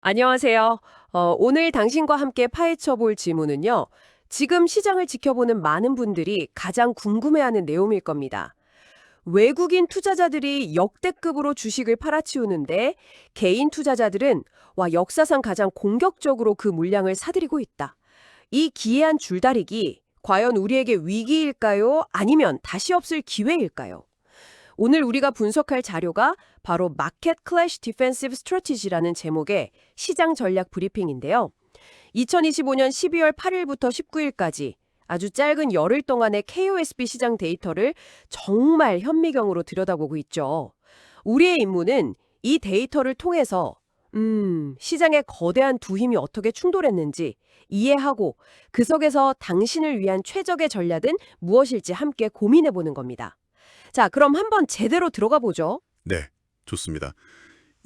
안녕하세요. 오늘 당신과 함께 파헤쳐 볼 질문은요. 지금 시장을 지켜보는 많은 분들이 가장 궁금해하는 내용일 겁니다. 외국인 투자자들이 역대급으로 주식을 팔아치우는데 개인 투자자들은 역사상 가장 공격적으로 그 물량을 사들이고 있다. 이 기이한 줄다리기, 과연 우리에게 위기일까요? 아니면 다시 없을 기회일까요? 오늘 우리가 분석할 자료가 바로 마켓 클래시 디펜시브 스트래티지라는 제목의 시장 전략 브리핑인데요. 2025년 12월 8일부터 19일까지 아주 짧은 열흘 동안의 KOSB 시장 데이터를 정말 현미경으로 들여다보고 있죠. 우리의 임무는 이 데이터를 통해서 시장의 거대한 두 힘이 어떻게 충돌했는지 이해하고 그 속에서 당신을 위한 최적의 전략은 무엇일지 함께 고민해보는 겁니다. 자, 그럼 한번 제대로 들어가 보죠. 네, 좋습니다.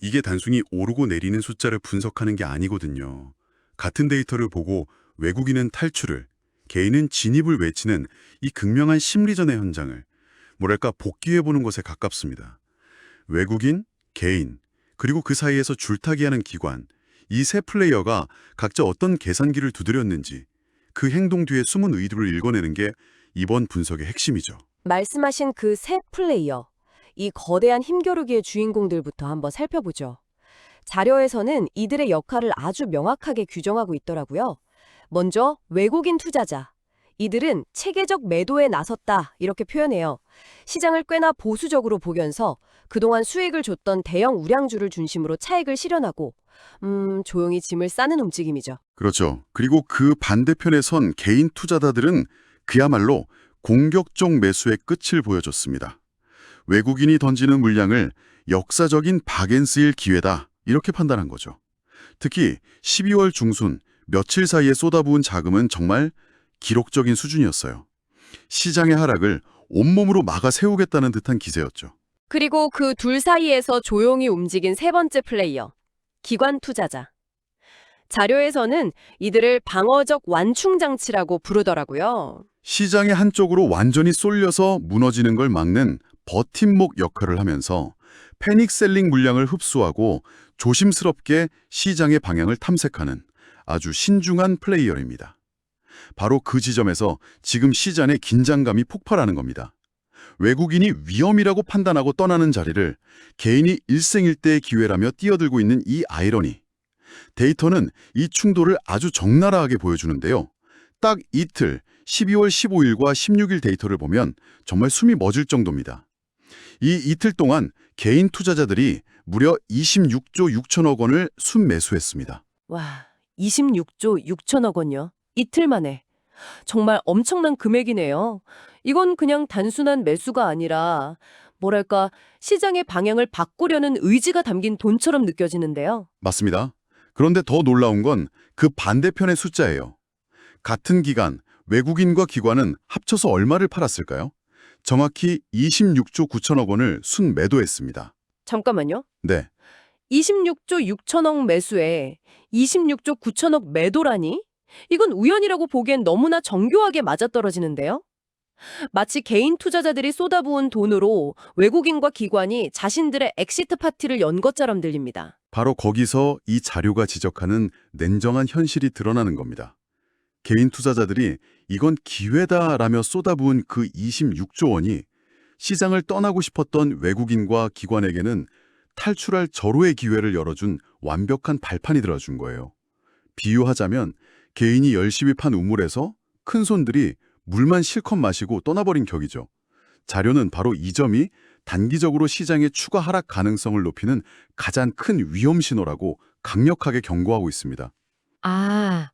이게 단순히 오르고 내리는 숫자를 분석하는 게 아니거든요. 같은 데이터를 보고 외국인은 탈출을, 개인은 진입을 외치는 이 극명한 심리전의 현장을 뭐랄까 복귀해보는 것에 가깝습니다. 외국인, 개인, 그리고 그 사이에서 줄타기하는 기관, 이 세 플레이어가 각자 어떤 계산기를 두드렸는지 그 행동 뒤에 숨은 의도를 읽어내는 게 이번 분석의 핵심이죠. 말씀하신 그 세 플레이어, 이 거대한 힘겨루기의 주인공들부터 한번 살펴보죠. 자료에서는 이들의 역할을 아주 명확하게 규정하고 있더라고요. 먼저 외국인 투자자. 이들은 체계적 매도에 나섰다 이렇게 표현해요. 시장을 꽤나 보수적으로 보면서 그동안 수익을 줬던 대형 우량주를 중심으로 차익을 실현하고 조용히 짐을 싸는 움직임이죠. 그렇죠. 그리고 그 반대편에 선 개인 투자자들은 그야말로 공격적 매수의 끝을 보여줬습니다. 외국인이 던지는 물량을 역사적인 박앤스일 기회다 이렇게 판단한 거죠. 특히 12월 중순 며칠 사이에 쏟아부은 자금은 정말 기록적인 수준이었어요. 시장의 하락을 온몸으로 막아 세우겠다는 듯한 기세였죠. 그리고 그 둘 사이에서 조용히 움직인 세 번째 플레이어, 기관 투자자. 자료에서는 이들을 방어적 완충장치라고 부르더라고요. 시장의 한쪽으로 완전히 쏠려서 무너지는 걸 막는 버팀목 역할을 하면서 패닉셀링 물량을 흡수하고 조심스럽게 시장의 방향을 탐색하는 아주 신중한 플레이어입니다. 바로 그 지점에서 지금 시장의 긴장감이 폭발하는 겁니다. 외국인이 위험이라고 판단하고 떠나는 자리를 개인이 일생일대의 기회라며 뛰어들고 있는 이 아이러니. 데이터는 이 충돌을 아주 적나라하게 보여주는데요. 딱 이틀 12월 15일과 16일 데이터를 보면 정말 숨이 멎을 정도입니다. 이 이틀 동안 개인 투자자들이 무려 26조 6천억 원을 순매수했습니다. 와, 26조 6천억 원요. 이틀 만에. 정말 엄청난 금액이네요. 이건 그냥 단순한 매수가 아니라 뭐랄까 시장의 방향을 바꾸려는 의지가 담긴 돈처럼 느껴지는데요. 맞습니다. 그런데 더 놀라운 건 그 반대편의 숫자예요. 같은 기간 외국인과 기관은 합쳐서 얼마를 팔았을까요? 정확히 26조 9천억 원을 순매도했습니다. 잠깐만요. 네, 26조 6천억 매수에 26조 9천억 매도라니? 이건 우연이라고 보기엔 너무나 정교하게 맞아떨어지는데요. 마치 개인 투자자들이 쏟아부은 돈으로 외국인과 기관이 자신들의 엑시트 파티를 연 것처럼 들립니다. 바로 거기서 이 자료가 지적하는 냉정한 현실이 드러나는 겁니다. 개인 투자자들이 이건 기회다라며 쏟아부은 그 26조 원이 시장을 떠나고 싶었던 외국인과 기관에게는 탈출할 절호의 기회를 열어준 완벽한 발판이 들어준 거예요. 비유하자면 개인이 열심히 판 우물에서 큰 손들이 물만 실컷 마시고 떠나버린 격이죠. 자료는 바로 이 점이 단기적으로 시장의 추가 하락 가능성을 높이는 가장 큰 위험 신호라고 강력하게 경고하고 있습니다. 아,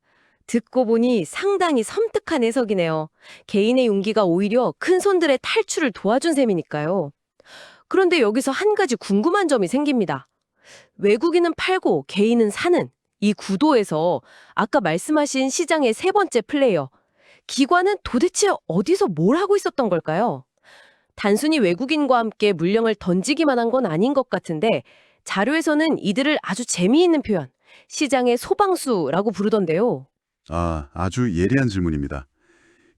듣고 보니 상당히 섬뜩한 해석이네요. 개인의 용기가 오히려 큰 손들의 탈출을 도와준 셈이니까요. 그런데 여기서 한 가지 궁금한 점이 생깁니다. 외국인은 팔고 개인은 사는 이 구도에서 아까 말씀하신 시장의 세 번째 플레이어, 기관은 도대체 어디서 뭘 하고 있었던 걸까요? 단순히 외국인과 함께 물량을 던지기만 한 건 아닌 것 같은데 자료에서는 이들을 아주 재미있는 표현, 시장의 소방수라고 부르던데요. 아주 예리한 질문입니다.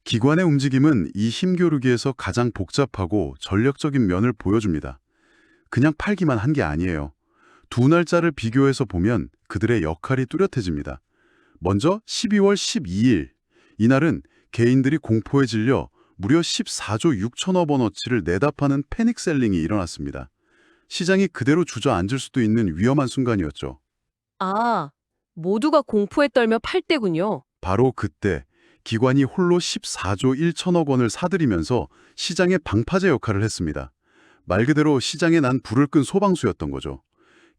기관의 움직임은 이 힘겨루기에서 가장 복잡하고 전략적인 면을 보여줍니다. 그냥 팔기만 한 게 아니에요. 두 날짜를 비교해서 보면 그들의 역할이 뚜렷해집니다. 먼저 12월 12일, 이날은 개인들이 공포에 질려 무려 14조 6천억 원어치를 내다 파는 패닉셀링이 일어났습니다. 시장이 그대로 주저앉을 수도 있는 위험한 순간이었죠. 아, 모두가 공포에 떨며 팔 때군요. 바로 그때 기관이 홀로 14조 1천억 원을 사들이면서 시장의 방파제 역할을 했습니다. 말 그대로 시장에 난 불을 끈 소방수였던 거죠.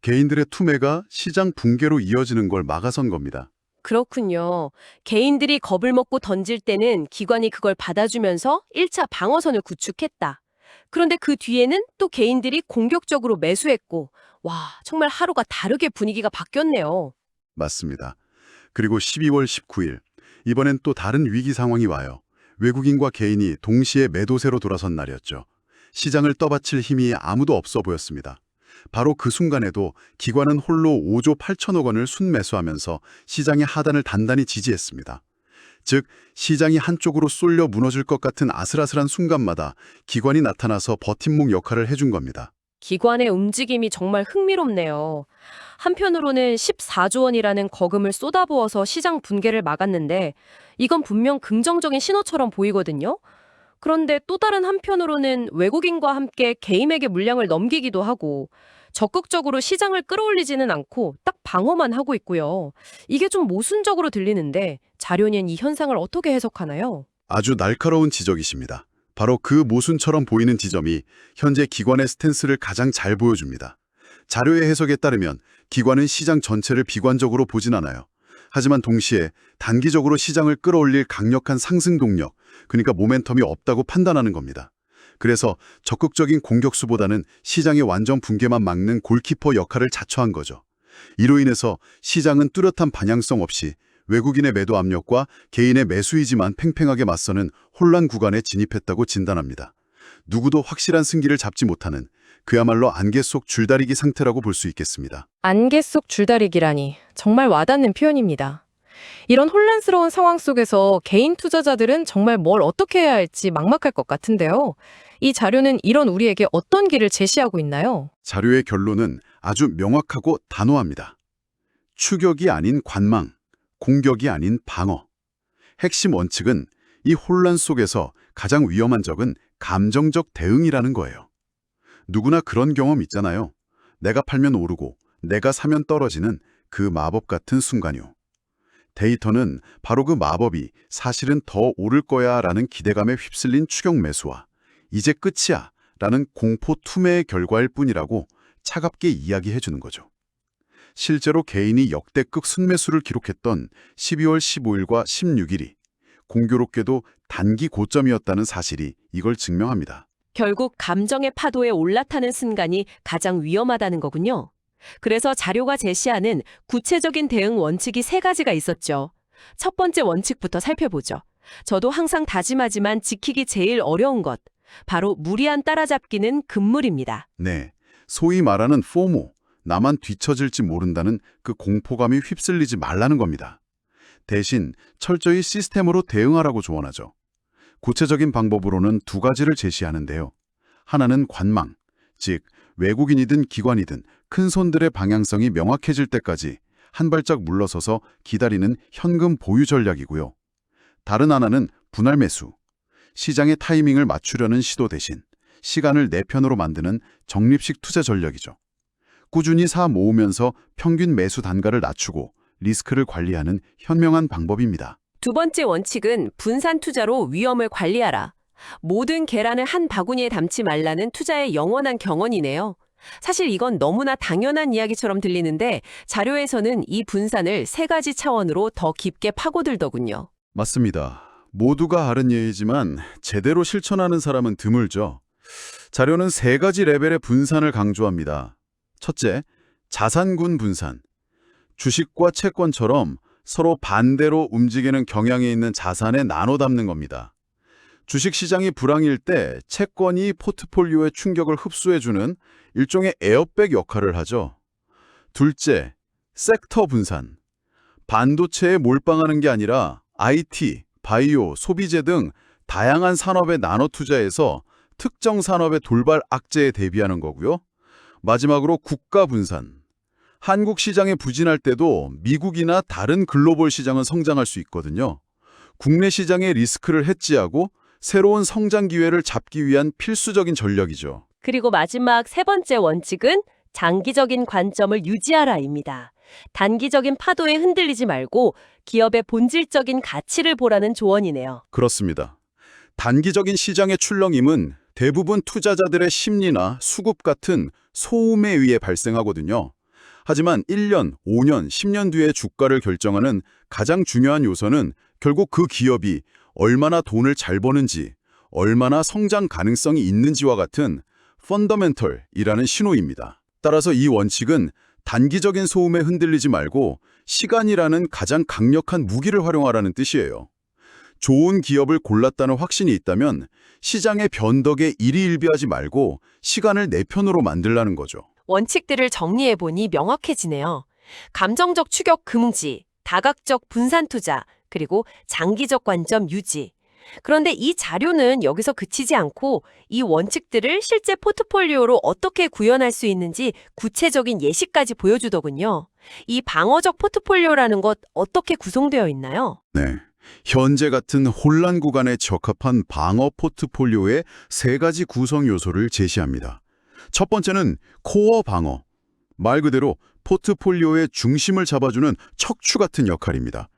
개인들의 투매가 시장 붕괴로 이어지는 걸 막아선 겁니다. 그렇군요. 개인들이 겁을 먹고 던질 때는 기관이 그걸 받아주면서 1차 방어선을 구축했다. 그런데 그 뒤에는 또 개인들이 공격적으로 매수했고, 와, 정말 하루가 다르게 분위기가 바뀌었네요. 맞습니다. 그리고 12월 19일, 이번엔 또 다른 위기 상황이 와요. 외국인과 개인이 동시에 매도세로 돌아선 날이었죠. 시장을 떠받칠 힘이 아무도 없어 보였습니다. 바로 그 순간에도 기관은 홀로 5조 8천억 원을 순매수하면서 시장의 하단을 단단히 지지했습니다. 즉, 시장이 한쪽으로 쏠려 무너질 것 같은 아슬아슬한 순간마다 기관이 나타나서 버팀목 역할을 해준 겁니다. 기관의 움직임이 정말 흥미롭네요. 한편으로는 14조 원이라는 거금을 쏟아부어서 시장 붕괴를 막았는데 이건 분명 긍정적인 신호처럼 보이거든요. 그런데 또 다른 한편으로는 외국인과 함께 개인에게 물량을 넘기기도 하고 적극적으로 시장을 끌어올리지는 않고 딱 방어만 하고 있고요. 이게 좀 모순적으로 들리는데 자료는 이 현상을 어떻게 해석하나요? 아주 날카로운 지적이십니다. 바로 그 모순처럼 보이는 지점이 현재 기관의 스탠스를 가장 잘 보여줍니다. 자료의 해석에 따르면 기관은 시장 전체를 비관적으로 보진 않아요. 하지만 동시에 단기적으로 시장을 끌어올릴 강력한 상승 동력, 그러니까 모멘텀이 없다고 판단하는 겁니다. 그래서 적극적인 공격수보다는 시장의 완전 붕괴만 막는 골키퍼 역할을 자처한 거죠. 이로 인해서 시장은 뚜렷한 방향성 없이 외국인의 매도 압력과 개인의 매수 의지만 팽팽하게 맞서는 혼란 구간에 진입했다고 진단합니다. 누구도 확실한 승기를 잡지 못하는 그야말로 안개 속 줄다리기 상태라고 볼 수 있겠습니다. 안개 속 줄다리기라니 정말 와닿는 표현입니다. 이런 혼란스러운 상황 속에서 개인 투자자들은 정말 뭘 어떻게 해야 할지 막막할 것 같은데요. 이 자료는 이런 우리에게 어떤 길을 제시하고 있나요? 자료의 결론은 아주 명확하고 단호합니다. 추격이 아닌 관망, 공격이 아닌 방어. 핵심 원칙은 이 혼란 속에서 가장 위험한 적은 감정적 대응이라는 거예요. 누구나 그런 경험 있잖아요. 내가 팔면 오르고 내가 사면 떨어지는 그 마법 같은 순간이요. 데이터는 바로 그 마법이 사실은 더 오를 거야 라는 기대감에 휩쓸린 추격 매수와 이제 끝이야 라는 공포 투매의 결과일 뿐이라고 차갑게 이야기해 주는 거죠. 실제로 개인이 역대급 순매수를 기록했던 12월 15일과 16일이 공교롭게도 단기 고점이었다는 사실이 이걸 증명합니다. 결국 감정의 파도에 올라타는 순간이 가장 위험하다는 거군요. 그래서 자료가 제시하는 구체적인 대응 원칙이 세 가지가 있었죠. 첫 번째 원칙부터 살펴보죠. 저도 항상 다짐하지만 지키기 제일 어려운 것, 바로 무리한 따라잡기는 금물입니다. 네, 소위 말하는 포모, 나만 뒤처질지 모른다는 그 공포감이 휩쓸리지 말라는 겁니다. 대신 철저히 시스템으로 대응하라고 조언하죠. 구체적인 방법으로는 두 가지를 제시하는데요. 하나는 관망, 즉 외국인이든 기관이든 큰 손들의 방향성이 명확해질 때까지 한 발짝 물러서서 기다리는 현금 보유 전략이고요. 다른 하나는 분할 매수, 시장의 타이밍을 맞추려는 시도 대신 시간을 내 편으로 만드는 적립식 투자 전략이죠. 꾸준히 사 모으면서 평균 매수 단가를 낮추고 리스크를 관리하는 현명한 방법입니다. 두 번째 원칙은 분산 투자로 위험을 관리하라. 모든 계란을 한 바구니에 담지 말라는 투자의 영원한 경언이네요. 사실 이건 너무나 당연한 이야기처럼 들리는데 자료에서는 이 분산을 세 가지 차원으로 더 깊게 파고들더군요. 맞습니다. 모두가 아는 예이지만 제대로 실천하는 사람은 드물죠. 자료는 세 가지 레벨의 분산을 강조합니다. 첫째, 자산군 분산. 주식과 채권처럼 서로 반대로 움직이는 경향이 있는 자산에 나눠 담는 겁니다. 주식시장이 불황일 때 채권이 포트폴리오의 충격을 흡수해주는 일종의 에어백 역할을 하죠. 둘째, 섹터 분산. 반도체에 몰빵하는 게 아니라 IT, 바이오, 소비재 등 다양한 산업에 나눠 투자해서 특정 산업의 돌발 악재에 대비하는 거고요. 마지막으로 국가 분산. 한국 시장에 부진할 때도 미국이나 다른 글로벌 시장은 성장할 수 있거든요. 국내 시장의 리스크를 해지하고 새로운 성장 기회를 잡기 위한 필수적인 전략이죠. 그리고 마지막 세 번째 원칙은 장기적인 관점을 유지하라입니다. 단기적인 파도에 흔들리지 말고 기업의 본질적인 가치를 보라는 조언이네요. 그렇습니다. 단기적인 시장의 출렁임은 대부분 투자자들의 심리나 수급 같은 소음에 의해 발생하거든요. 하지만 1년, 5년, 10년 뒤의 주가를 결정하는 가장 중요한 요소는 결국 그 기업이 얼마나 돈을 잘 버는지, 얼마나 성장 가능성이 있는지와 같은 펀더멘털이라는 신호입니다. 따라서 이 원칙은 단기적인 소음에 흔들리지 말고 시간이라는 가장 강력한 무기를 활용하라는 뜻이에요. 좋은 기업을 골랐다는 확신이 있다면 시장의 변덕에 일희일비하지 말고 시간을 내 편으로 만들라는 거죠. 원칙들을 정리해보니 명확해지네요. 감정적 추격 금지, 다각적 분산 투자, 그리고 장기적 관점 유지. 그런데 이 자료는 여기서 그치지 않고 이 원칙들을 실제 포트폴리오로 어떻게 구현할 수 있는지 구체적인 예시까지 보여주더군요. 이 방어적 포트폴리오라는 것 어떻게 구성되어 있나요? 네. 현재 같은 혼란 구간에 적합한 방어 포트폴리오의 세 가지 구성 요소를 제시합니다. 첫 번째는 코어 방어. 말 그대로 포트폴리오의 중심을 잡아주는 척추 같은 역할입니다.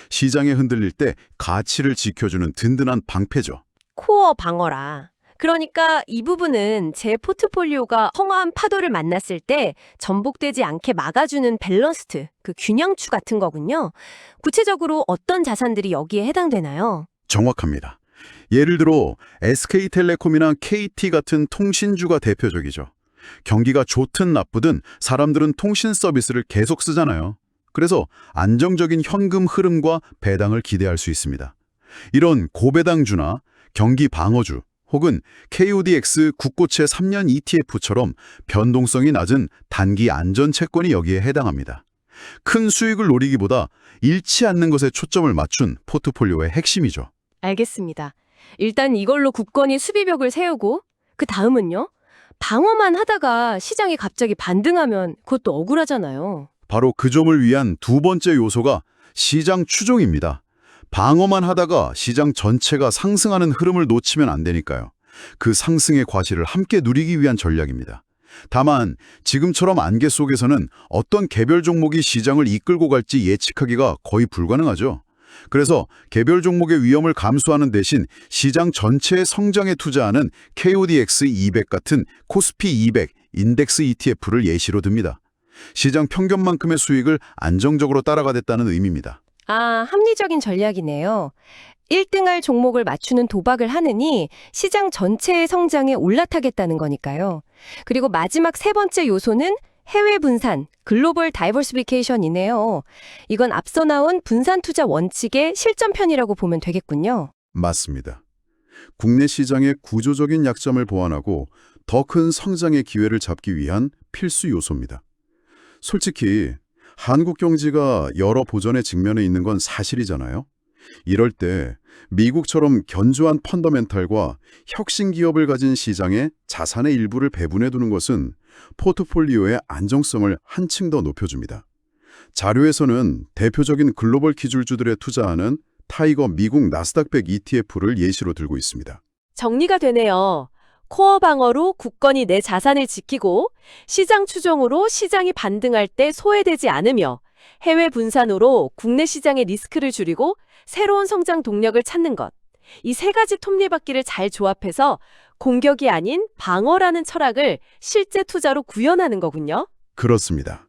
시장에 흔들릴 때 가치를 지켜주는 든든한 방패죠. 코어 방어라. 그러니까 이 부분은 제 포트폴리오가 험한 파도를 만났을 때 전복되지 않게 막아주는 밸런스트, 그 균형추 같은 거군요. 구체적으로 어떤 자산들이 여기에 해당되나요? 정확합니다. 예를 들어 SK텔레콤이나 KT 같은 통신주가 대표적이죠. 경기가 좋든 나쁘든 사람들은 통신 서비스를 계속 쓰잖아요. 그래서 안정적인 현금 흐름과 배당을 기대할 수 있습니다. 이런 고배당주나 경기 방어주 혹은 KODX 국고채 3년 ETF처럼 변동성이 낮은 단기 안전 채권이 여기에 해당합니다. 큰 수익을 노리기보다 잃지 않는 것에 초점을 맞춘 포트폴리오의 핵심이죠. 알겠습니다. 일단 이걸로 굳건히 수비벽을 세우고 그 다음은요? 방어만 하다가 시장이 갑자기 반등하면 그것도 억울하잖아요. 바로 그 점을 위한 두 번째 요소가 시장 추종입니다. 방어만 하다가 시장 전체가 상승하는 흐름을 놓치면 안 되니까요. 그 상승의 과실을 함께 누리기 위한 전략입니다. 다만 지금처럼 안개 속에서는 어떤 개별 종목이 시장을 이끌고 갈지 예측하기가 거의 불가능하죠. 그래서 개별 종목의 위험을 감수하는 대신 시장 전체의 성장에 투자하는 KODX 200 같은 코스피 200 인덱스 ETF를 예시로 듭니다. 시장 평균만큼의 수익을 안정적으로 따라가겠다는 의미입니다. 아, 합리적인 전략이네요. 1등할 종목을 맞추는 도박을 하느니 시장 전체의 성장에 올라타겠다는 거니까요. 그리고 마지막 세 번째 요소는 해외 분산, 글로벌 다이버시피케이션이네요. 이건 앞서 나온 분산 투자 원칙의 실전편이라고 보면 되겠군요. 맞습니다. 국내 시장의 구조적인 약점을 보완하고 더 큰 성장의 기회를 잡기 위한 필수 요소입니다. 솔직히 한국 경제가 여러 보전에 직면해 있는 건 사실이잖아요. 이럴 때 미국처럼 견조한 펀더멘탈과 혁신 기업을 가진 시장에 자산의 일부를 배분해 두는 것은 포트폴리오의 안정성을 한층 더 높여줍니다. 자료에서는 대표적인 글로벌 기술주들에 투자하는 타이거 미국 나스닥 100 ETF를 예시로 들고 있습니다. 정리가 되네요. 코어 방어로 굳건히 내 자산을 지키고 시장 추종으로 시장이 반등할 때 소외되지 않으며 해외 분산으로 국내 시장의 리스크를 줄이고 새로운 성장 동력을 찾는 것. 이 세 가지 톱니바퀴를 잘 조합해서 공격이 아닌 방어라는 철학을 실제 투자로 구현하는 거군요. 그렇습니다.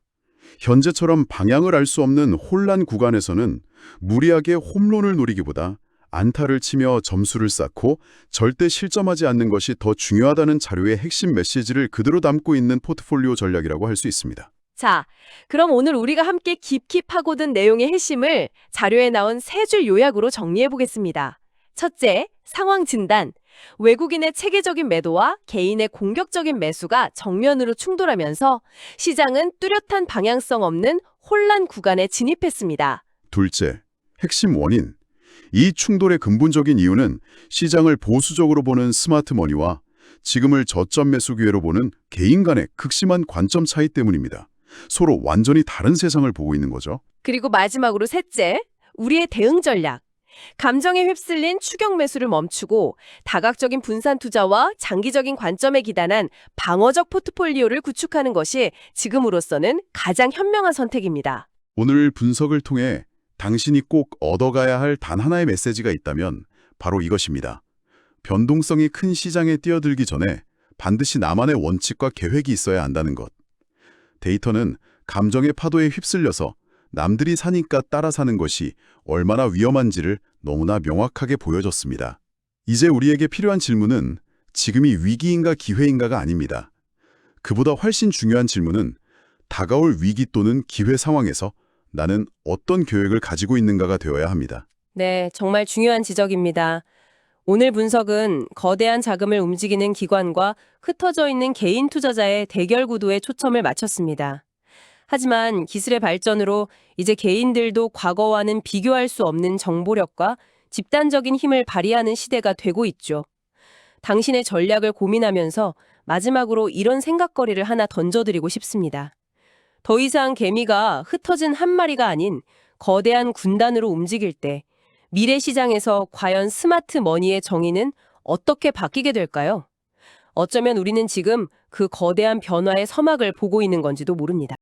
현재처럼 방향을 알 수 없는 혼란 구간에서는 무리하게 홈런을 노리기보다 안타를 치며 점수를 쌓고 절대 실점하지 않는 것이 더 중요하다는 자료의 핵심 메시지를 그대로 담고 있는 포트폴리오 전략이라고 할 수 있습니다. 자, 그럼 오늘 우리가 함께 깊이 파고든 내용의 핵심을 자료에 나온 세 줄 요약으로 정리해 보겠습니다. 첫째, 상황 진단. 외국인의 체계적인 매도와 개인의 공격적인 매수가 정면으로 충돌하면서 시장은 뚜렷한 방향성 없는 혼란 구간에 진입했습니다. 둘째, 핵심 원인. 이 충돌의 근본적인 이유는 시장을 보수적으로 보는 스마트 머니와 지금을 저점 매수 기회로 보는 개인 간의 극심한 관점 차이 때문입니다. 서로 완전히 다른 세상을 보고 있는 거죠. 그리고 마지막으로 셋째, 우리의 대응 전략. 감정에 휩쓸린 추격 매수를 멈추고 다각적인 분산 투자와 장기적인 관점에 기단한 방어적 포트폴리오를 구축하는 것이 지금으로서는 가장 현명한 선택입니다. 오늘 분석을 통해 당신이 꼭 얻어가야 할 단 하나의 메시지가 있다면 바로 이것입니다. 변동성이 큰 시장에 뛰어들기 전에 반드시 나만의 원칙과 계획이 있어야 한다는 것. 데이터는 감정의 파도에 휩쓸려서 남들이 사니까 따라 사는 것이 얼마나 위험한지를 너무나 명확하게 보여줬습니다. 이제 우리에게 필요한 질문은 지금이 위기인가 기회인가가 아닙니다. 그보다 훨씬 중요한 질문은 다가올 위기 또는 기회 상황에서 나는 어떤 계획을 가지고 있는가가 되어야 합니다. 네, 정말 중요한 지적입니다. 오늘 분석은 거대한 자금을 움직이는 기관과 흩어져 있는 개인 투자자의 대결 구도에 초점을 맞췄습니다. 하지만 기술의 발전으로 이제 개인들도 과거와는 비교할 수 없는 정보력과 집단적인 힘을 발휘하는 시대가 되고 있죠. 당신의 전략을 고민하면서 마지막으로 이런 생각거리를 하나 던져드리고 싶습니다. 더 이상 개미가 흩어진 한 마리가 아닌 거대한 군단으로 움직일 때 미래 시장에서 과연 스마트 머니의 정의는 어떻게 바뀌게 될까요? 어쩌면 우리는 지금 그 거대한 변화의 서막을 보고 있는 건지도 모릅니다.